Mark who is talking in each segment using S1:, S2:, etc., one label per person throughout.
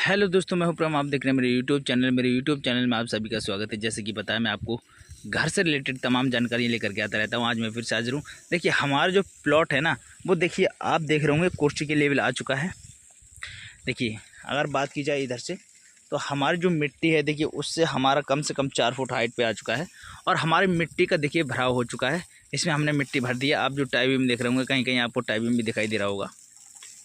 S1: Hello दोस्तों, मैं हूं प्रम। आप देख रहे हैं मेरे यूट्यूब चैनल में आप सभी का स्वागत है। जैसे कि पता है, मैं आपको घर से रिलेटेड तमाम जानकारी लेकर के आता रहता हूं। आज मैं फिर से हाजिर हूं। देखिए, हमारा जो प्लॉट है ना, वो देखिए आप देख रहे होंगे कुर्सी के लेवल आ चुका है। देखिए, अगर बात की जाए इधर से, तो हमारी जो मिट्टी है देखिए उससे हमारा कम से कम 4 फुट हाइट पे आ चुका है। और हमारी मिट्टी का देखिए भराव हो चुका है। इसमें हमने मिट्टी भर दी है। आप जो टाई बीम देख रहे होंगे, कहीं कहीं आपको टाई बीम भी दिखाई दे रहा होगा।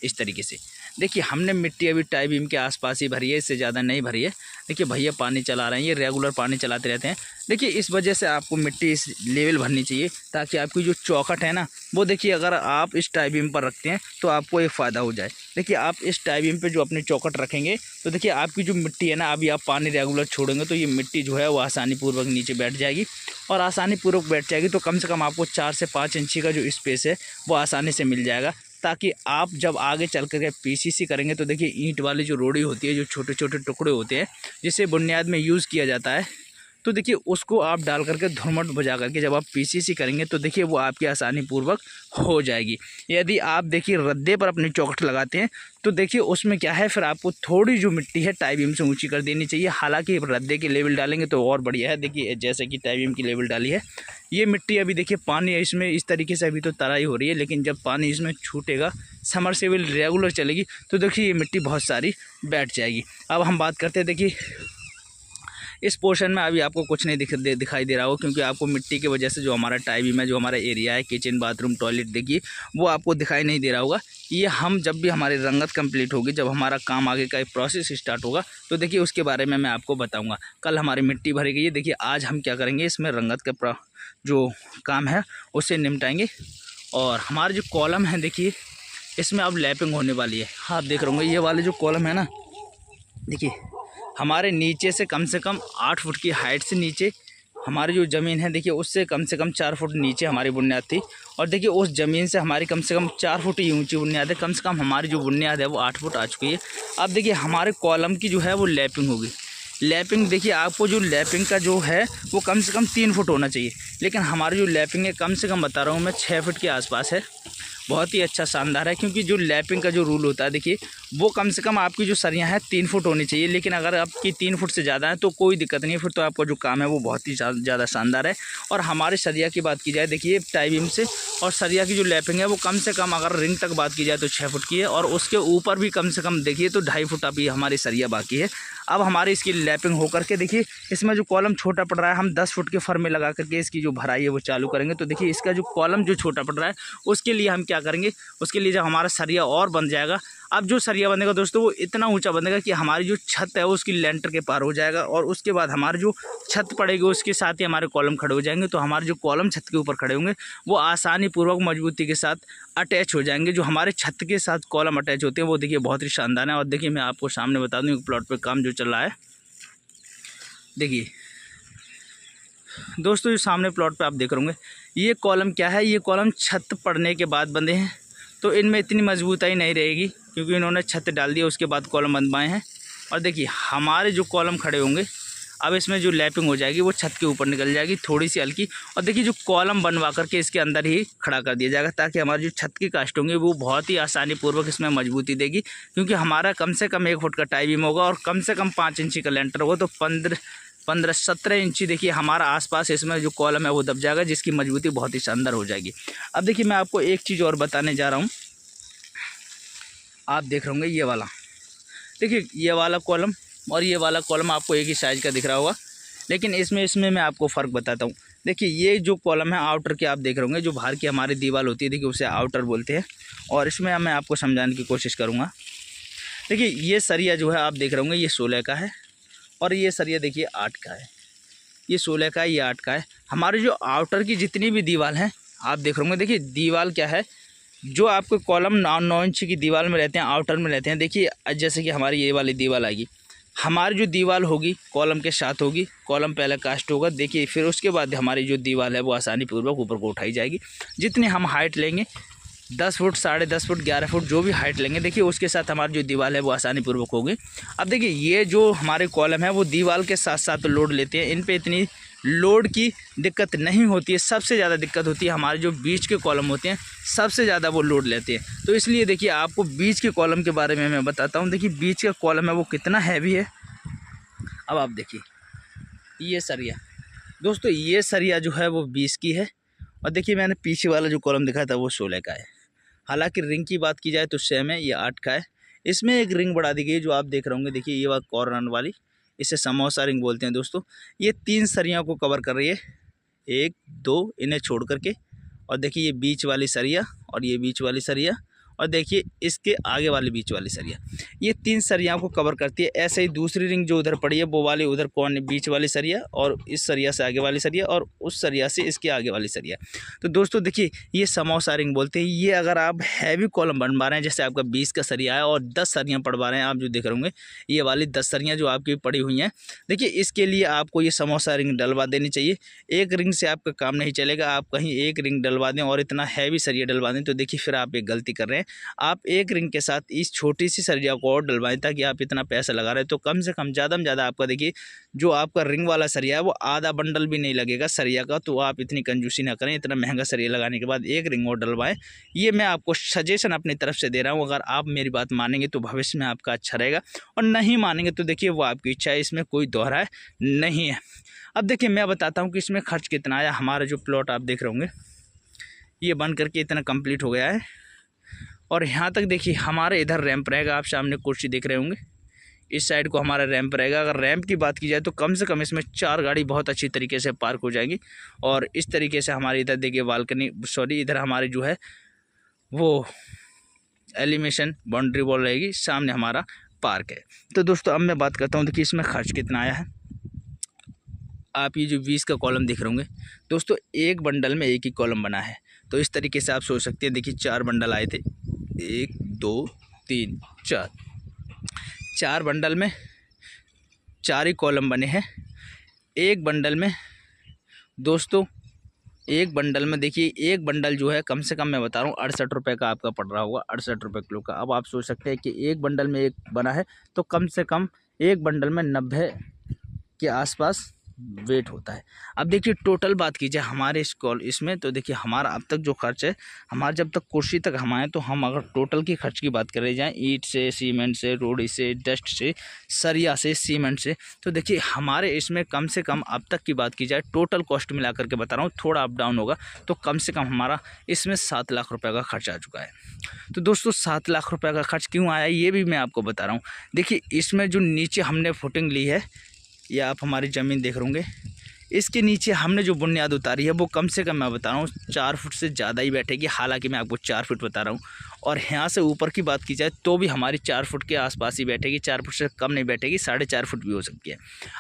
S1: इस तरीके से देखिए, हमने मिट्टी अभी टाई बीम के आसपास ही भरी है, इससे ज़्यादा नहीं भरी है। देखिए भैया पानी चला रहे हैं, ये रेगुलर पानी चलाते रहते हैं। देखिए, इस वजह से आपको मिट्टी इस लेवल भरनी चाहिए, ताकि आपकी जो चौखट है ना, वो देखिए अगर आप इस टाई बीम पर रखते हैं तो आपको एक फ़ायदा हो जाए। देखिए, आप इस टाई बीम पे जो अपनी चौखट रखेंगे, तो देखिए आपकी जो मिट्टी है ना, अभी आप पानी रेगुलर छोड़ेंगे तो ये मिट्टी जो है वो आसानी पूर्वक नीचे बैठ जाएगी। और आसानी पूर्वक बैठ जाएगी तो कम से कम आपको 4 से 5 इंची का जो स्पेस है वो आसानी से मिल जाएगा, ताकि आप जब आगे चल कर पीसीसी करेंगे तो देखिए ईंट वाली जो रोड़ी होती है, जो छोटे छोटे टुकड़े होते हैं जिसे बुनियाद में यूज़ किया जाता है, तो देखिए उसको आप डाल करके धुरमट बजा करके जब आप पीसीसी करेंगे तो देखिए वो आपकी आसानी पूर्वक हो जाएगी। यदि आप देखिए रद्दे पर अपनी चौखट लगाते हैं तो देखिए उसमें क्या है, फिर आपको थोड़ी जो मिट्टी है टाई बीम से ऊंची कर देनी चाहिए। हालांकि रद्दे के लेवल डालेंगे तो और बढ़िया है। देखिए जैसे कि टाई बीम की लेवल डाली है, ये मिट्टी अभी देखिए पानी है इसमें, इस तरीके से अभी तो तराई हो रही है, लेकिन जब पानी इसमें छूटेगा, समरसेबल रेगुलर चलेगी, तो देखिए ये मिट्टी बहुत सारी बैठ जाएगी। अब हम बात करते हैं, देखिए इस पोर्शन में अभी आपको कुछ नहीं दिखाई दे रहा हो, क्योंकि आपको मिट्टी की वजह से जो हमारा टाई बीम है, जो हमारा एरिया है, किचन बाथरूम टॉयलेट, देखिए वो आपको दिखाई नहीं दे रहा होगा। ये हम जब भी हमारी रंगत कंप्लीट होगी, जब हमारा काम आगे का एक प्रोसेस स्टार्ट होगा, तो देखिए उसके बारे में मैं आपको बताऊंगा। कल हमारी मिट्टी भरी गई है। देखिए आज हम क्या करेंगे, इसमें रंगत का जो काम है उसे निपटाएंगे। और हमारे जो कॉलम है देखिए, इसमें अब लैपिंग होने वाली है। आप देख रहे होंगे ये वाले जो कॉलम है ना, देखिए हमारे नीचे से कम 8 फुट की हाइट से नीचे हमारी जो ज़मीन है, देखिए उससे कम से कम 4 फुट नीचे हमारी बुनियाद थी। और देखिए उस ज़मीन से हमारी कम से कम 4 फुट ही ऊंची बुनियाद है। कम से कम हमारी जो बुनियाद है वो 8 फुट आ चुकी है। अब देखिए हमारे कॉलम की जो है वो लैपिंग होगी। लैपिंग देखिए, आपको जो लैपिंग का जो है वो कम से कम 3 फुट होना चाहिए, लेकिन हमारी जो लैपिंग है कम से कम बता रहा हूँ मैं 6 फुट के आसपास है। बहुत ही अच्छा शानदार है, क्योंकि जो लैपिंग का जो रूल होता है देखिए, वो कम से कम आपकी जो सरियाँ हैं 3 फुट होनी चाहिए। लेकिन अगर आपकी 3 फुट से ज़्यादा है तो कोई दिक्कत नहीं है, फिर तो आपका जो काम है वो बहुत ही ज़्यादा शानदार है। और हमारे सरिया की बात की जाए, देखिए टाई बीम से और सरिया की जो लैपिंग है वो कम से कम, अगर रिंग तक बात की जाए तो 6 फुट की है, और उसके ऊपर भी कम से कम देखिए तो 2.5 फुट अभी हमारी सरिया बाकी है। अब हमारी इसकी लैपिंग होकर के देखिए, इसमें जो कॉलम छोटा पड़ रहा है, हम 10 फुट के फर में लगा करके इसकी जो भराई है वो चालू करेंगे। तो देखिए इसका जो कॉलम जो छोटा पड़ रहा है, उसके लिए हम क्या करेंगे, उसके लिए जब हमारा सरिया और बन जाएगा, अब जो सरिया बनेगा दोस्तों वो इतना ऊंचा बनेगा कि हमारी जो छत है वो उसकी लेंटर के पार हो जाएगा। और उसके बाद हमारी जो छत पड़ेगी उसके साथ ही हमारे कॉलम खड़े हो जाएंगे। तो हमारे जो कॉलम छत के ऊपर खड़े होंगे वो आसानी पूर्वक मजबूती के साथ अटैच हो जाएंगे। जो हमारे छत के साथ कॉलम अटैच होते हैं वो देखिए बहुत ही शानदार है। और देखिए मैं आपको सामने बता दूँ, प्लॉट पर काम जो चल रहा है, देखिए दोस्तों, जो सामने प्लॉट पे आप देख रहे होंगे, ये कॉलम क्या है, ये कॉलम छत पड़ने के बाद बंधे हैं, तो इनमें इतनी मजबूताई नहीं रहेगी, क्योंकि इन्होंने छत डाल दी उसके बाद कॉलम बनवाए हैं। और देखिए हमारे जो कॉलम खड़े होंगे, अब इसमें जो लैपिंग हो जाएगी वो छत के ऊपर निकल जाएगी थोड़ी सी हल्की। और देखिए जो कॉलम बनवा करके इसके अंदर ही खड़ा कर दिया जाएगा, ताकि हमारी जो छत की कास्ट होंगी वो बहुत ही आसानी पूर्वक इसमें मजबूती देगी। क्योंकि हमारा कम से कम 1 फुट का टाई बीम होगा और कम से कम 5 इंची का लेंटर होगा, तो 15-17 इंची देखिए हमारा आसपास इसमें जो कॉलम है वो दब जाएगा, जिसकी मजबूती बहुत ही शानदार हो जाएगी। अब देखिए मैं आपको एक चीज़ और बताने जा रहा हूँ। आप देख रहे होंगे ये वाला, देखिए ये वाला कॉलम और ये वाला कॉलम आपको एक ही साइज़ का दिख रहा होगा, लेकिन इसमें मैं आपको फ़र्क बताता हूँ। देखिए ये जो कॉलम है आउटर के, आप देख रहे होंगे जो बाहर की हमारी दीवार होती है, देखिए उसे आउटर बोलते हैं। और इसमें मैं आपको समझाने की कोशिश करूँगा। देखिए ये सरिया जो है आप देख रहे होंगे, ये 16 का है, और ये सरिया देखिए 8 का है। ये 16 का है, ये 8 का है। हमारे जो आउटर की जितनी भी दीवार हैं आप देख रहे होंगे, देखिए दीवार क्या है, जो आपके कॉलम 9 इंच की दीवार में रहते हैं, आउटर में रहते हैं। देखिए जैसे कि हमारी ये वाली दीवार आएगी, हमारी जो दीवार होगी कॉलम के साथ होगी, कॉलम पहले कास्ट होगा, देखिए फिर उसके बाद हमारी जो दीवार है वो आसानी पूर्वक ऊपर को उठाई जाएगी। जितनी हम हाइट लेंगे, 10 फुट, 10.5 फुट, 11 फुट, जो भी हाइट लेंगे, देखिए उसके साथ हमारी जो दीवार है वो आसानी पूर्वक होगी। अब देखिए ये जो हमारे कॉलम है वो दीवार के साथ साथ लोड लेते हैं, इन पे इतनी लोड की दिक्कत नहीं होती है। सबसे ज़्यादा दिक्कत होती है हमारे जो बीच के कॉलम होते हैं, सबसे ज़्यादा वो लोड लेते हैं। तो इसलिए देखिए आपको बीच के कॉलम के बारे में मैं बताता हूँ। देखिए बीच का कॉलम है वो कितना हैवी है। अब आप देखिए ये सरिया, दोस्तों ये सरिया जो है वो 20 की है, और देखिए मैंने पीछे वाला जो कॉलम दिखाया था वो 16 का है। हालांकि रिंग की बात की जाए तो सेम है, ये 8 का है। इसमें एक रिंग बढ़ा दी गई जो आप देख रहे होंगे। देखिए ये वाला कॉर्नर वाली, इसे समोसा रिंग बोलते हैं दोस्तों। ये 3 सरियों को कवर कर रही है, 1 2 इन्हें छोड़ करके। और देखिए ये बीच वाली सरिया और ये बीच वाली सरिया, और देखिए इसके आगे वाली बीच वाली सरिया, ये 3 सरियाओं को कवर करती है। ऐसे ही दूसरी रिंग जो उधर पड़ी है वो वाली उधर कौन बीच वाली सरिया, और इस सरिया से आगे वाली सरिया, और उस सरिया से इसके आगे वाली सरिया। तो दोस्तों देखिए ये समोसा रिंग बोलते हैं। ये अगर आप हैवी कॉलम बनवा रहे हैं, जैसे आपका 20 का सरिया है और 10 सरियाँ पड़वा रहे हैं, आप जो देख रहे होंगे ये वाली 10 सरियाँ जो आपकी पड़ी हुई हैं, देखिए इसके लिए आपको ये समोसा रिंग डलवा देनी चाहिए। एक रिंग से आपका काम नहीं चलेगा। आप कहीं एक रिंग डलवा दें और इतना हैवी सरिया डलवा दें तो देखिए फिर आप एक गलती कर रहे हैं। आप एक रिंग के साथ इस छोटी सी सरिया को और डलवाएं, ताकि आप इतना पैसा लगा रहे हैं तो कम से कम ज़्यादा में ज़्यादा आपका देखिए जो आपका रिंग वाला सरिया है वो आधा बंडल भी नहीं लगेगा सरिया का। तो आप इतनी कंजूसी ना करें, इतना महंगा सरिया लगाने के बाद एक रिंग और डलवाएं। ये मैं आपको सजेशन अपनी तरफ से दे रहा हूँ। अगर आप मेरी बात मानेंगे तो भविष्य में आपका अच्छा रहेगा, और नहीं मानेंगे तो देखिए वो आपकी इच्छा है, इसमें कोई दोहराए नहीं है। अब देखिए मैं बताता हूँ कि इसमें खर्च कितना आया। हमारा जो प्लॉट आप देख रहे होंगे ये बन करके इतना कंप्लीट हो गया है, और यहाँ तक देखिए हमारे इधर रैंप रहेगा। आप सामने कुर्सी देख रहे होंगे, इस साइड को हमारा रैंप रहेगा। अगर रैंप की बात की जाए तो कम से कम इसमें 4 गाड़ी बहुत अच्छी तरीके से पार्क हो जाएगी। और इस तरीके से हमारे इधर देखिए बालकनी, सॉरी इधर हमारी जो है वो एलिवेशन बाउंड्री वॉल रहेगी, सामने हमारा पार्क है। तो दोस्तों अब मैं बात करता हूँ देखिए इसमें खर्च कितना आया है। आप ये जो 20 का कॉलम देख रहे होंगे दोस्तों, एक बंडल में एक ही कॉलम बना है। तो इस तरीके से आप सोच सकते हैं। देखिए 4 बंडल आए थे, 1 2 3 4, 4 बंडल में 4 ही कॉलम बने हैं। एक बंडल में दोस्तों, एक बंडल में देखिए एक बंडल जो है कम से कम मैं बता रहा हूँ 68 रुपये का आपका पड़ रहा होगा, 68 रुपये किलो का। अब आप सोच सकते हैं कि एक बंडल में एक बना है तो कम से कम एक बंडल में 90 के आसपास वेट होता है। अब देखिए टोटल बात कीजिए हमारे इसमें, तो देखिए हमारा अब तक जो खर्च है, हमारा जब तक कुर्सी तक हम आए तो हम अगर टोटल की खर्च की बात करें जाएँ, ईंट से, सीमेंट से, रोड़ी से, डस्ट से, सरिया से, सीमेंट से, तो देखिए हमारे इसमें कम से कम अब तक की बात की जाए टोटल कॉस्ट मिला करके बता रहा हूँ, थोड़ा अप डाउन होगा तो कम से कम हमारा इसमें 7 लाख रुपये का खर्च आ चुका है। तो दोस्तों 7 लाख रुपये का खर्च क्यों आया ये भी मैं आपको बता रहा हूँ। देखिए इसमें जो नीचे हमने फुटिंग ली है, ये आप हमारी ज़मीन देख रहे होंगे, इसके नीचे हमने जो बुनियाद उतारी है वो कम से कम मैं बता रहा हूँ 4 फुट से ज़्यादा ही बैठेगी। हालांकि मैं आपको 4 फुट बता रहा हूँ, और यहाँ से ऊपर की बात की जाए तो भी हमारी 4 फुट के आसपास ही बैठेगी, 4 फुट से कम नहीं बैठेगी, 4.5 फुट भी हो सकती है।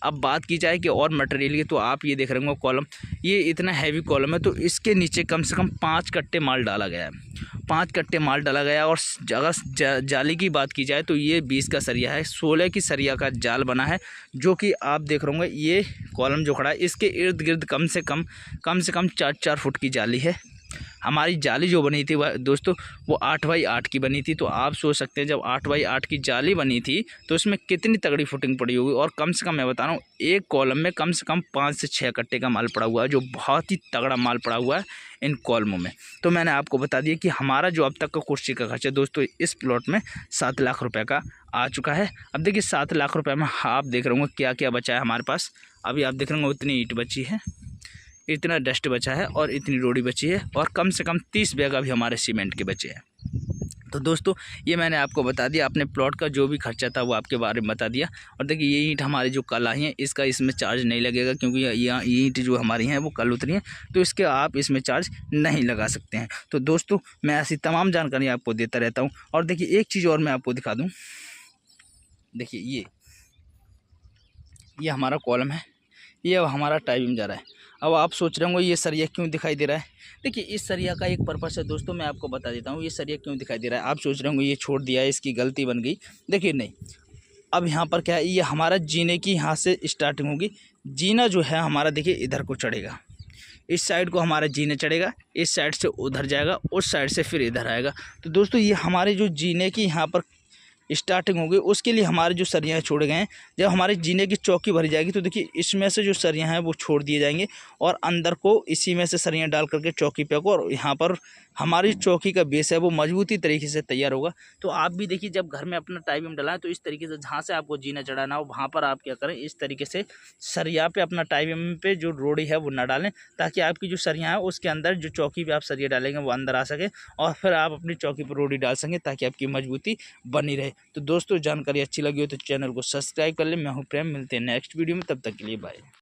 S1: अब बात की जाए कि और मटेरियल की, तो आप ये देख रहे होंगे कॉलम, ये इतना हैवी कॉलम है तो इसके नीचे कम से कम 5 कट्टे माल डाला गया है, 5 कट्टे माल डाला गया। और अगर जाली की बात की जाए तो ये 20 का सरिया है, 16 की सरिया का जाल बना है, जो कि आप देख रहे होंगे ये कॉलम जो खड़ा है इसके इर्द गिर्द कम से कम 4 फुट की जाली है। हमारी जाली जो बनी थी वह दोस्तों वो 8 बाई 8 की बनी थी। तो आप सोच सकते हैं जब 8 बाई 8 की जाली बनी थी तो इसमें कितनी तगड़ी फुटिंग पड़ी होगी। और कम से कम मैं बता रहा हूँ एक कॉलम में कम से कम 5 से 6 कट्टे का माल पड़ा हुआ है, जो बहुत ही तगड़ा माल पड़ा हुआ है इन कॉलमों में। तो मैंने आपको बता दिया कि हमारा जो अब तक का कुर्सी का खर्चा दोस्तों इस प्लॉट में 7 लाख रुपये का आ चुका है। अब देखिए 7 लाख रुपये में आप देख रहे होंगे क्या क्या बचा है हमारे पास। अभी आप देख रहे होंगे उतनी ईंट बची है, इतना डस्ट बचा है और इतनी रोड़ी बची है, और कम से कम 30 बैग अभी हमारे सीमेंट के बचे हैं। तो दोस्तों ये मैंने आपको बता दिया, अपने प्लॉट का जो भी खर्चा था वो आपके बारे में बता दिया। और देखिए ये ईंट हमारी जो कल आई हैं इसका इसमें चार्ज नहीं लगेगा, क्योंकि यहाँ ईंट जो हमारी हैं वो कल उतरी हैं, तो इसके आप इसमें चार्ज नहीं लगा सकते हैं। तो दोस्तों मैं ऐसी तमाम जानकारी आपको देता रहता हूँ। और देखिए एक चीज़ और मैं आपको दिखा दूँ, देखिए ये हमारा कॉलम है, ये अब हमारा टाइम जा रहा है। अब आप सोच रहे होंगे ये सरिया क्यों दिखाई दे रहा है। देखिए इस सरिया का एक पर्पस है दोस्तों, मैं आपको बता देता हूँ ये सरिया क्यों दिखाई दे रहा है। आप सोच रहे होंगे ये छोड़ दिया है, इसकी गलती बन गई। देखिए नहीं, अब यहाँ पर क्या है, ये हमारा जीने की यहाँ से स्टार्टिंग होगी। जीना जो है हमारा देखिए इधर को चढ़ेगा, इस साइड को हमारा जीने चढ़ेगा, इस साइड से उधर जाएगा, उस साइड से फिर इधर आएगा। तो दोस्तों ये हमारे जो जीने की यहाँ पर स्टार्टिंग होगी उसके लिए हमारे जो सरिया छोड़े गए हैं, जब हमारे जीने की चौकी भरी जाएगी तो देखिए इसमें से जो सरिया हैं वो छोड़ दिए जाएंगे और अंदर को इसी में से सरिया डाल करके चौकी पे को, और यहाँ पर हमारी चौकी का बेस है वो मजबूती तरीके से तैयार होगा। तो आप भी देखिए जब घर में अपना टाई बीम डलाएं तो इस तरीके से जहाँ से आपको जीना चढ़ाना हो वहाँ पर आप क्या करें, इस तरीके से सरिया पे अपना टाई बीम पे जो रोड़ी है वो ना डालें, ताकि आपकी जो सरिया है उसके अंदर जो चौकी पे आप सरिया डालेंगे वो अंदर आ सके और फिर आप अपनी चौकी पर रोड़ी डाल सकें ताकि आपकी मजबूती बनी रहे। तो दोस्तों जानकारी अच्छी लगी हो तो चैनल को सब्सक्राइब कर लें। मैं हूँ प्रेम, मिलते हैं नेक्स्ट वीडियो में, तब तक के लिए बाय।